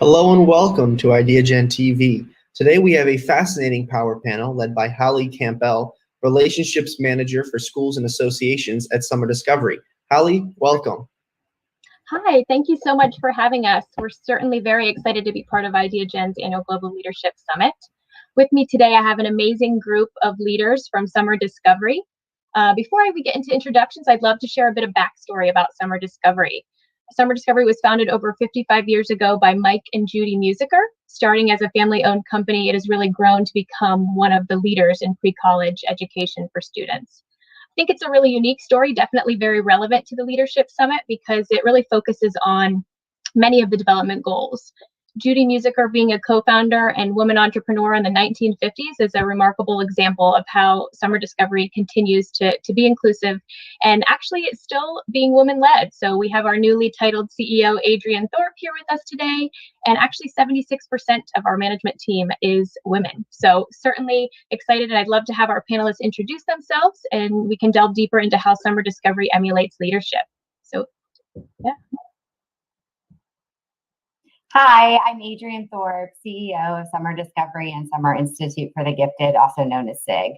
Hello and welcome to Ideagen TV. Today we have a fascinating power panel led by Halley Campbell, Relationships Manager for Schools and Associations at Summer Discovery. Halley, welcome. Hi, thank you so much for having us. We're certainly very excited to be part of Ideagen's annual Global Leadership Summit. With me today, I have an amazing group of leaders from Summer Discovery. Before we get into introductions, I'd love to share a bit of backstory about Summer Discovery. Summer Discovery was founded over 55 years ago by Mike and Judy Musiker. Starting as a family-owned company, it has really grown to become one of the leaders in pre-college education for students. I think it's a really unique story, definitely very relevant to the Leadership Summit because it really focuses on many of the development goals. Judy Musiker, being a co-founder and woman entrepreneur in the 1950s, is a remarkable example of how Summer Discovery continues to be inclusive, and actually it's still being woman-led. So we have our newly titled CEO, Adriane Thorpe, here with us today, and actually 76% of our management team is women. So certainly excited, and I'd love to have our panelists introduce themselves, and we can delve deeper into how Summer Discovery emulates leadership. So, yeah. Hi, I'm Adriane Thorpe, CEO of Summer Discovery and Summer Institute for the Gifted, also known as SIG.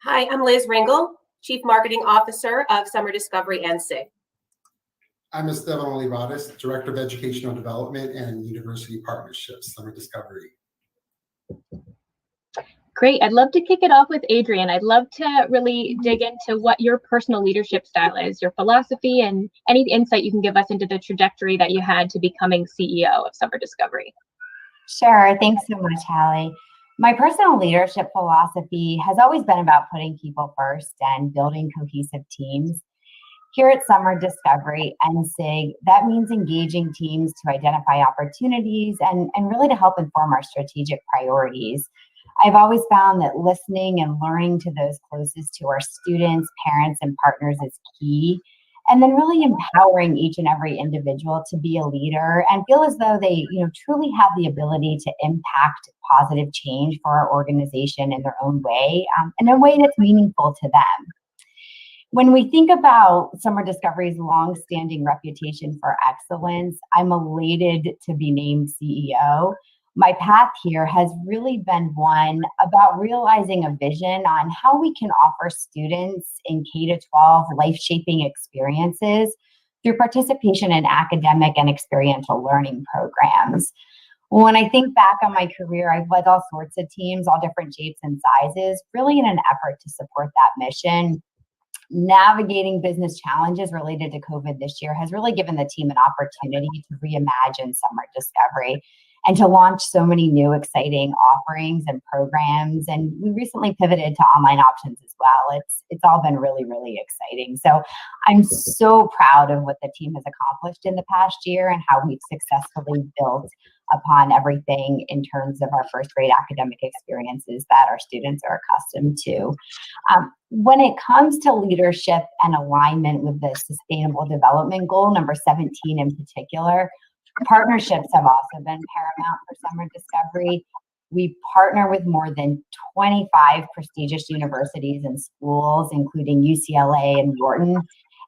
Hi, I'm Liz Ringel, Chief Marketing Officer of Summer Discovery and SIG. I'm Esteban Olivares, Director of Educational Development and University Partnerships, Summer Discovery. Great. I'd love to kick it off with Adriane. I'd love to really dig into what your personal leadership style is, your philosophy, and any insight you can give us into the trajectory that you had to becoming CEO of Summer Discovery. Sure. Thanks so much, Halley. My personal leadership philosophy has always been about putting people first and building cohesive teams. Here at Summer Discovery and SIG, that means engaging teams to identify opportunities and really to help inform our strategic priorities. I've always found that listening and learning to those closest to our students, parents, and partners is key. And then really empowering each and every individual to be a leader and feel as though they, truly have the ability to impact positive change for our organization in their own way, in a way that's meaningful to them. When we think about Summer Discovery's long-standing reputation for excellence, I'm elated to be named CEO. My path here has really been one about realizing a vision on how we can offer students in K-12 life-shaping experiences through participation in academic and experiential learning programs. When I think back on my career, I've led all sorts of teams, all different shapes and sizes, really in an effort to support that mission. Navigating business challenges related to COVID this year has really given the team an opportunity to reimagine Summer Discovery and to launch so many new exciting offerings and programs. And we recently pivoted to online options as well. It's all been really, really exciting. So I'm so proud of what the team has accomplished in the past year and how we've successfully built upon everything in terms of our first-rate academic experiences that our students are accustomed to. When it comes to leadership and alignment with the Sustainable Development Goal, number 17 in particular, partnerships have also been paramount for Summer Discovery. We partner with more than 25 prestigious universities and schools, including UCLA and Wharton.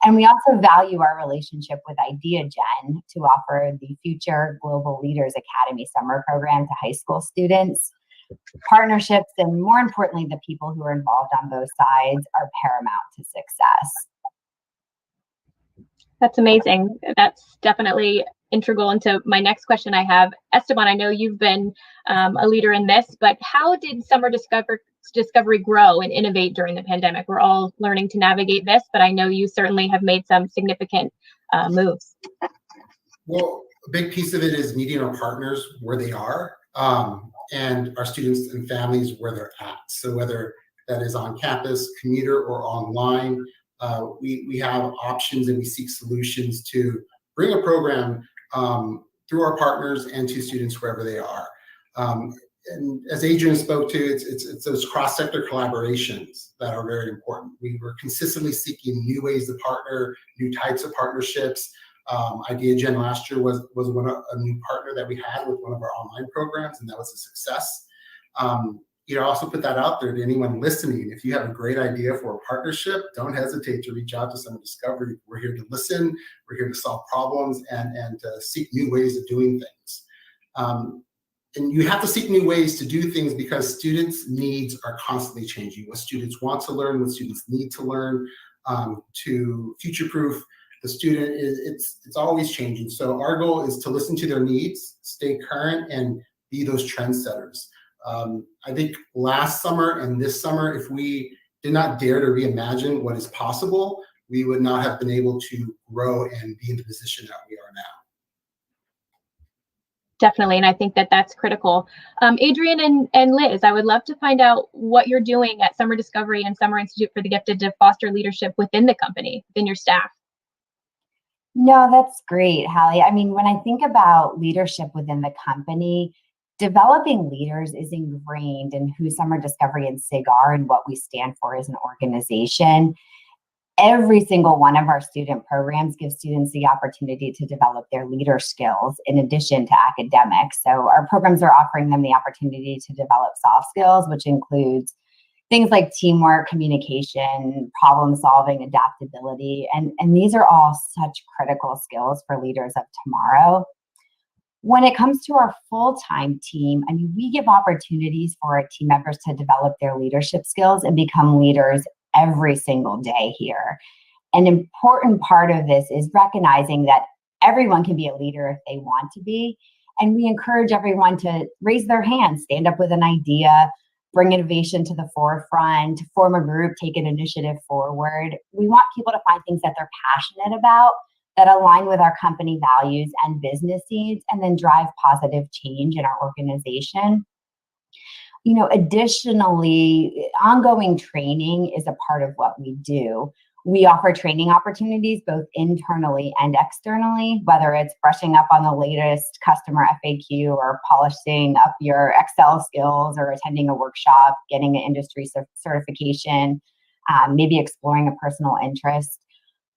And we also value our relationship with Ideagen to offer the Future Global Leaders Academy summer program to high school students. Partnerships, and more importantly, the people who are involved on both sides, are paramount to success. That's amazing. That's definitely integral into my next question I have. Esteban, I know you've been a leader in this, but how did Summer Discovery grow and innovate during the pandemic? We're all learning to navigate this, but I know you certainly have made some significant moves. Well, a big piece of it is meeting our partners where they are and our students and families where they're at. So whether that is on campus, commuter, or online, we have options and we seek solutions to bring a program through our partners and to students wherever they are. And as Adriane spoke to, it's those cross-sector collaborations that are very important. We were consistently seeking new ways to partner, new types of partnerships. Ideagen last year was a new partner that we had with one of our online programs, and that was a success. also put that out there to anyone listening. If you have a great idea for a partnership, don't hesitate to reach out to Summer Discovery. We're here to listen. We're here to solve problems and to seek new ways of doing things. And you have to seek new ways to do things because students' needs are constantly changing. What students want to learn, what students need to learn, to future-proof the student, it's always changing. So our goal is to listen to their needs, stay current, and be those trendsetters. I think last summer and this summer, if we did not dare to reimagine what is possible, we would not have been able to grow and be in the position that we are now. Definitely, and I think that that's critical. Adriane and Liz, I would love to find out what you're doing at Summer Discovery and Summer Institute for the Gifted to foster leadership within the company, within your staff. No, that's great, Halley. I mean, when I think about leadership within the company, developing leaders is ingrained in who Summer Discovery and SIG are and what we stand for as an organization. Every single one of our student programs gives students the opportunity to develop their leader skills in addition to academics. So our programs are offering them the opportunity to develop soft skills, which includes things like teamwork, communication, problem solving, adaptability. And these are all such critical skills for leaders of tomorrow. When it comes to our full-time team, I mean, we give opportunities for our team members to develop their leadership skills and become leaders every single day here. An important part of this is recognizing that everyone can be a leader if they want to be. And we encourage everyone to raise their hand, stand up with an idea, bring innovation to the forefront, form a group, take an initiative forward. We want people to find things that they're passionate about, that align with our company values and business needs, and then drive positive change in our organization. Additionally, ongoing training is a part of what we do. We offer training opportunities both internally and externally, whether it's brushing up on the latest customer FAQ or polishing up your Excel skills or attending a workshop, getting an industry certification, maybe exploring a personal interest.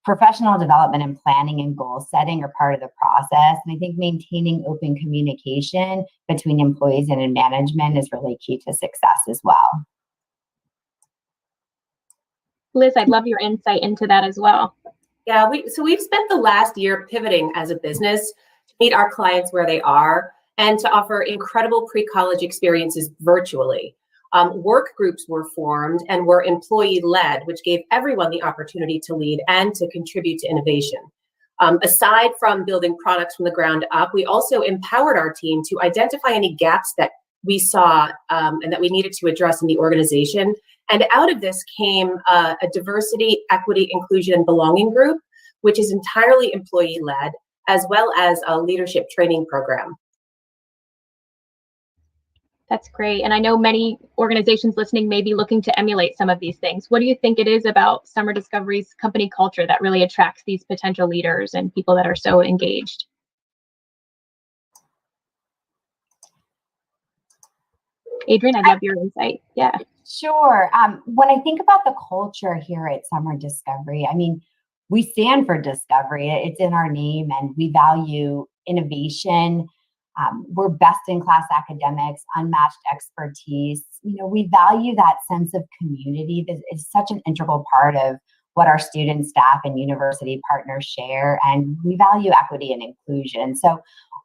Professional development and planning and goal setting are part of the process. And I think maintaining open communication between employees and in management is really key to success as well. Liz, I'd love your insight into that as well. Yeah, we've spent the last year pivoting as a business to meet our clients where they are and to offer incredible pre-college experiences virtually. Work groups were formed and were employee-led, which gave everyone the opportunity to lead and to contribute to innovation. Aside from building products from the ground up, we also empowered our team to identify any gaps that we saw and that we needed to address in the organization. And out of this came a diversity, equity, inclusion, and belonging group, which is entirely employee-led, as well as a leadership training program. That's great. And I know many organizations listening may be looking to emulate some of these things. What do you think it is about Summer Discovery's company culture that really attracts these potential leaders and people that are so engaged? Adriane, I'd love your insight. Yeah. Sure. When I think about the culture here at Summer Discovery, I mean, we stand for discovery. It's in our name, and we value innovation. We're best-in-class academics, unmatched expertise. We value that sense of community that is such an integral part of what our students, staff, and university partners share, and we value equity and inclusion. So,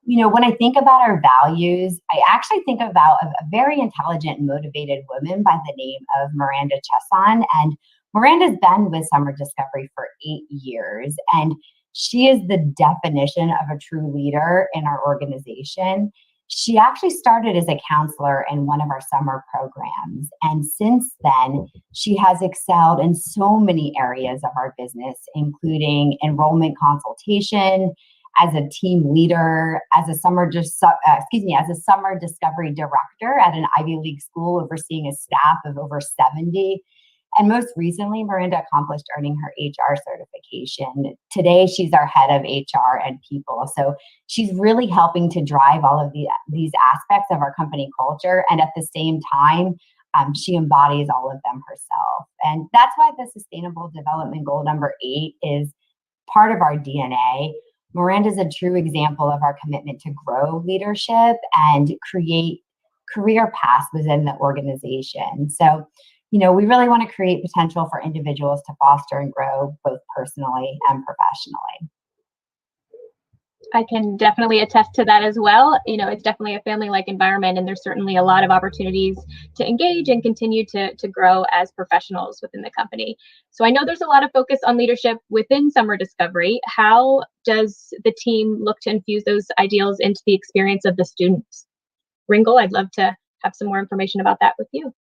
when I think about our values, I actually think about a very intelligent and motivated woman by the name of Miranda Chesson, and Miranda's been with Summer Discovery for 8 years, and she is the definition of a true leader in our organization. She actually started as a counselor in one of our summer programs. And since then, she has excelled in so many areas of our business, including enrollment consultation, as a team leader, as a summer discovery director at an Ivy League school overseeing a staff of over 70. And most recently, Miranda accomplished earning her HR certification. Today, she's our head of HR and people. So she's really helping to drive all of these aspects of our company culture. And at the same time, she embodies all of them herself. And that's why the Sustainable Development Goal number 8 is part of our DNA. Miranda is a true example of our commitment to grow leadership and create career paths within the organization. So, we really want to create potential for individuals to foster and grow both personally and professionally. I can definitely attest to that as well. It's definitely a family-like environment, and there's certainly a lot of opportunities to engage and continue to grow as professionals within the company. So I know there's a lot of focus on leadership within Summer Discovery. How does the team look to infuse those ideals into the experience of the students? Ringel, I'd love to have some more information about that with you.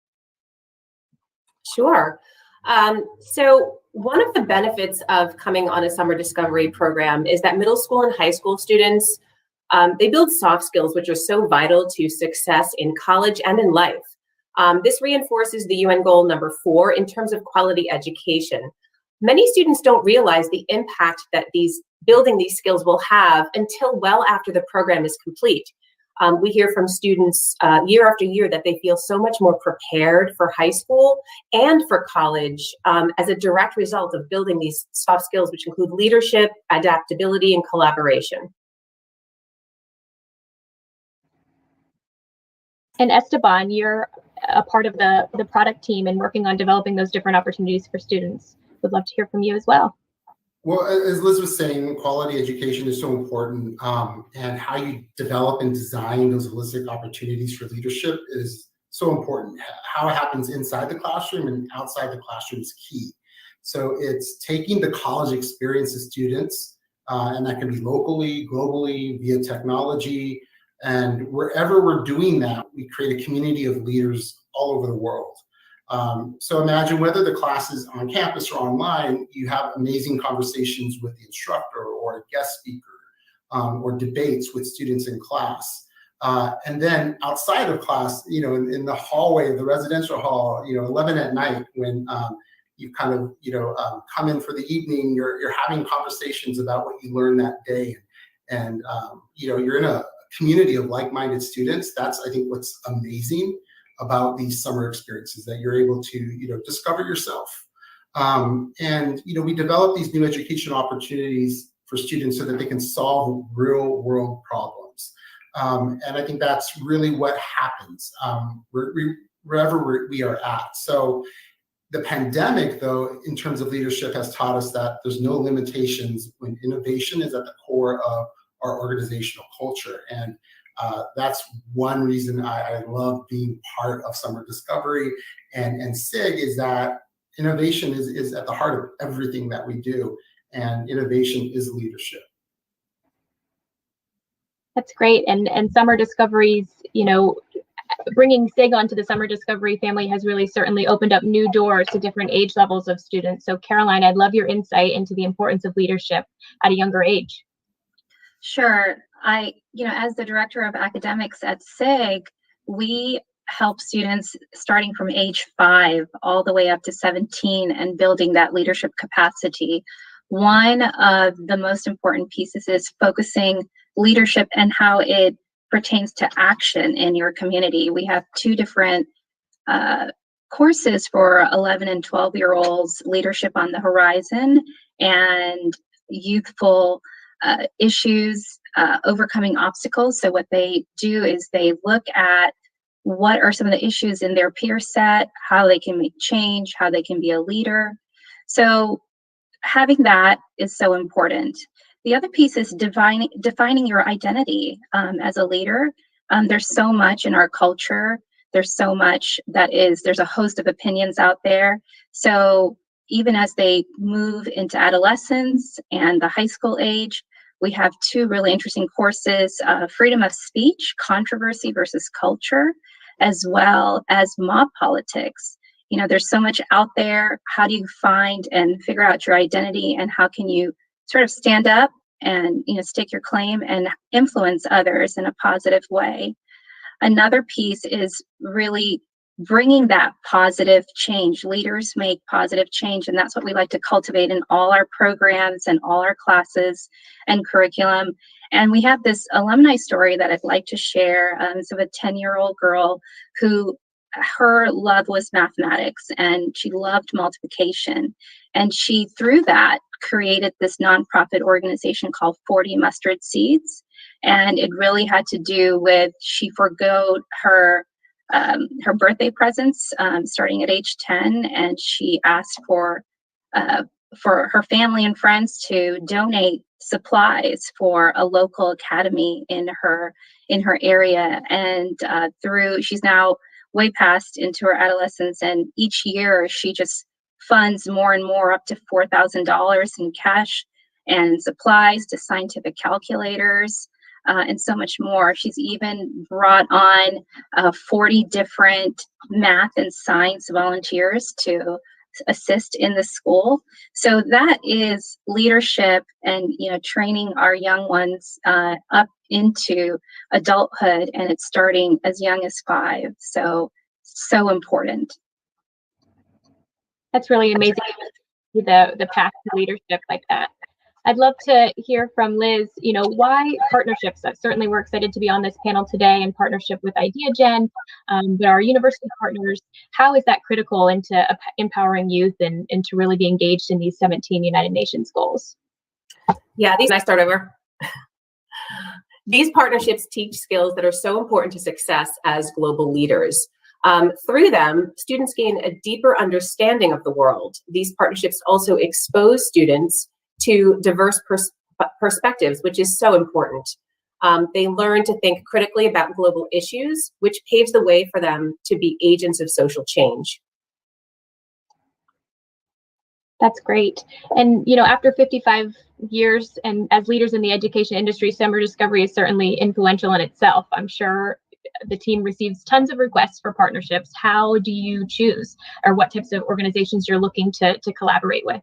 Sure. So one of the benefits of coming on a summer discovery program is that middle school and high school students, they build soft skills, which are so vital to success in college and in life. This reinforces the UN goal number 4 in terms of quality education. Many students don't realize the impact that building these skills will have until well after the program is complete. We hear from students year after year that they feel so much more prepared for high school and for college as a direct result of building these soft skills, which include leadership, adaptability, and collaboration. And Esteban, you're a part of the product team and working on developing those different opportunities for students. Would love to hear from you as well. Well, as Liz was saying, quality education is so important, and how you develop and design those holistic opportunities for leadership is so important. How it happens inside the classroom and outside the classroom is key. So it's taking the college experience of students, and that can be locally, globally, via technology, and wherever we're doing that, we create a community of leaders all over the world. So imagine whether the class is on campus or online, you have amazing conversations with the instructor or a guest speaker, or debates with students in class. And then outside of class, in the hallway of the residential hall, 11 at night when you kind of, come in for the evening, you're having conversations about what you learned that day. And, you're in a community of like-minded students. That's, I think, what's amazing about these summer experiences, that you're able to, discover yourself. And, we develop these new education opportunities for students so that they can solve real world problems. And I think that's really what happens wherever we are at. So the pandemic, though, in terms of leadership, has taught us that there's no limitations when innovation is at the core of our organizational culture. And that's one reason I love being part of Summer Discovery and SIG, is that innovation is at the heart of everything that we do, and innovation is leadership. That's great. And Summer Discoveries, bringing SIG onto the Summer Discovery family has really certainly opened up new doors to different age levels of students. So Caroline, I'd love your insight into the importance of leadership at a younger age. Sure. As the director of academics at SIG, we help students starting from age 5 all the way up to 17 and building that leadership capacity. One of the most important pieces is focusing leadership and how it pertains to action in your community. We have 2 different courses for 11 and 12-year-olds, Leadership on the Horizon and Youthful Issues, Overcoming Obstacles. So what they do is they look at what are some of the issues in their peer set, how they can make change, how they can be a leader. So having that is so important. The other piece is defining your identity as a leader. There's so much in our culture. There's so much there's a host of opinions out there. So even as they move into adolescence and the high school age, we have 2 really interesting courses, freedom of speech, controversy versus culture, as well as mob politics. There's so much out there. How do you find and figure out your identity, and how can you sort of stand up and, stake your claim and influence others in a positive way? Another piece is really bringing that positive change. Leaders make positive change, and that's what we like to cultivate in all our programs and all our classes and curriculum. And we have this alumni story that I'd like to share. It's of a 10-year-old girl who her love was mathematics, and she loved multiplication. And she, through that, created this nonprofit organization called 40 Mustard Seeds. And it really had to do with, she forgoed her her birthday presents starting at age 10, and she asked for her family and friends to donate supplies for a local academy in her area. And she's now way past into her adolescence, and each year she just funds more and more, up to $4,000 in cash and supplies to scientific calculators, and so much more. She's even brought on 40 different math and science volunteers to assist in the school. So that is leadership, and training our young ones up into adulthood, and it's starting as young as 5. So important. That's really amazing, the path to leadership like that. I'd love to hear from Liz, why partnerships? Certainly we're excited to be on this panel today in partnership with Ideagen, but our university partners, how is that critical into empowering youth and to really be engaged in these 17 United Nations goals? Yeah, I start over. These partnerships teach skills that are so important to success as global leaders. Through them, students gain a deeper understanding of the world. These partnerships also expose students to diverse perspectives, which is so important. They learn to think critically about global issues, which paves the way for them to be agents of social change. That's great. And, after 55 years and as leaders in the education industry, Summer Discovery is certainly influential in itself. I'm sure the team receives tons of requests for partnerships. How do you choose, or what types of organizations you're looking to collaborate with?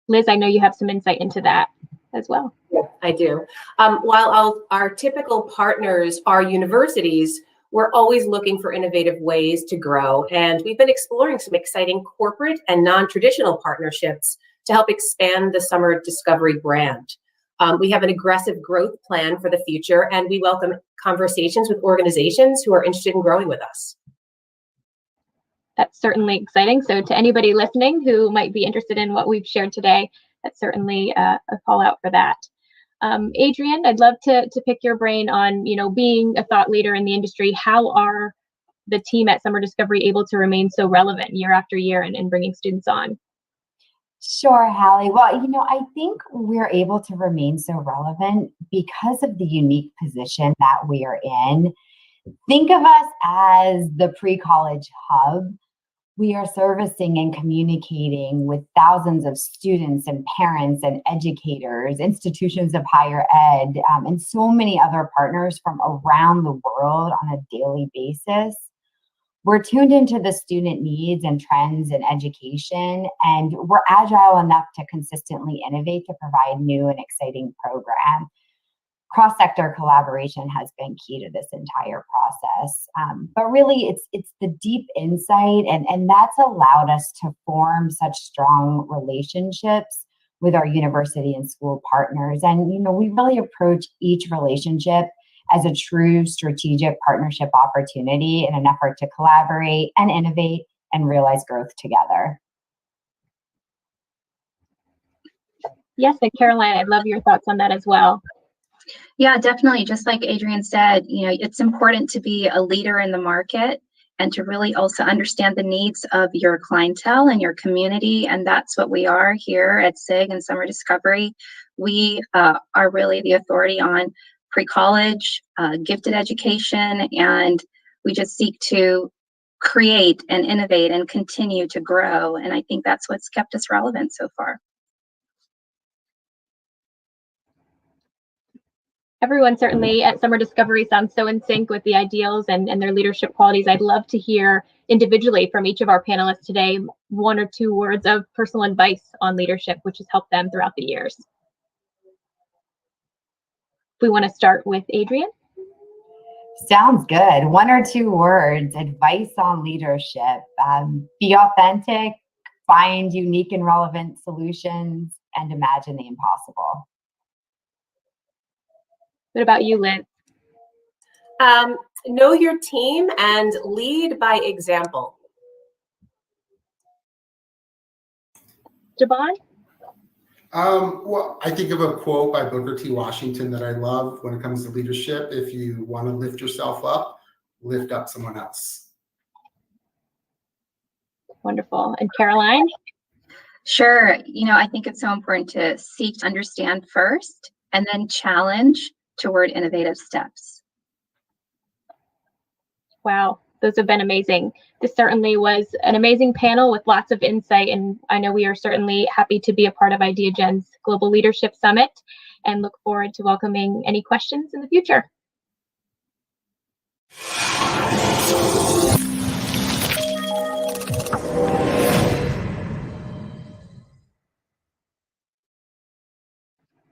Liz, I know you have some insight into that as well. Yeah, I do. While our typical partners are universities, we're always looking for innovative ways to grow, and we've been exploring some exciting corporate and non-traditional partnerships to help expand the Summer Discovery brand. We have an aggressive growth plan for the future, and we welcome conversations with organizations who are interested in growing with us. That's certainly exciting. So to anybody listening who might be interested in what we've shared today, that's certainly a call out for that. Adriane, I'd love to pick your brain on, being a thought leader in the industry. How are the team at Summer Discovery able to remain so relevant year after year and bringing students on? Sure, Halley. Well, I think we're able to remain so relevant because of the unique position that we are in. Think of us as the pre-college hub. We are servicing and communicating with thousands of students and parents and educators, institutions of higher ed, and so many other partners from around the world on a daily basis. We're tuned into the student needs and trends in education, and we're agile enough to consistently innovate to provide new and exciting programs. Cross-sector collaboration has been key to this entire process. But really, it's the deep insight, and that's allowed us to form such strong relationships with our university and school partners. And, we really approach each relationship as a true strategic partnership opportunity in an effort to collaborate and innovate and realize growth together. Yes, and Caroline, I'd love your thoughts on that as well. Yeah, definitely. Just like Adriane said, it's important to be a leader in the market and to really also understand the needs of your clientele and your community. And that's what we are here at SIG and Summer Discovery. We are really the authority on pre-college, gifted education, and we just seek to create and innovate and continue to grow. And I think that's what's kept us relevant so far. Everyone certainly at Summer Discovery sounds so in sync with the ideals and their leadership qualities. I'd love to hear individually from each of our panelists today 1 or 2 words of personal advice on leadership, which has helped them throughout the years. We want to start with Adriane. Sounds good. 1 or 2 words, advice on leadership. Be authentic, find unique and relevant solutions, and imagine the impossible. What about you, Liz? Know your team and lead by example. Esteban? Well, I think of a quote by Booker T. Washington that I love when it comes to leadership. If you want to lift yourself up, lift up someone else. Wonderful. And Caroline? Sure. I think it's so important to seek to understand first and then challenge toward innovative steps. Wow, those have been amazing. This certainly was an amazing panel with lots of insight, and I know we are certainly happy to be a part of Ideagen's Global Leadership Summit and look forward to welcoming any questions in the future.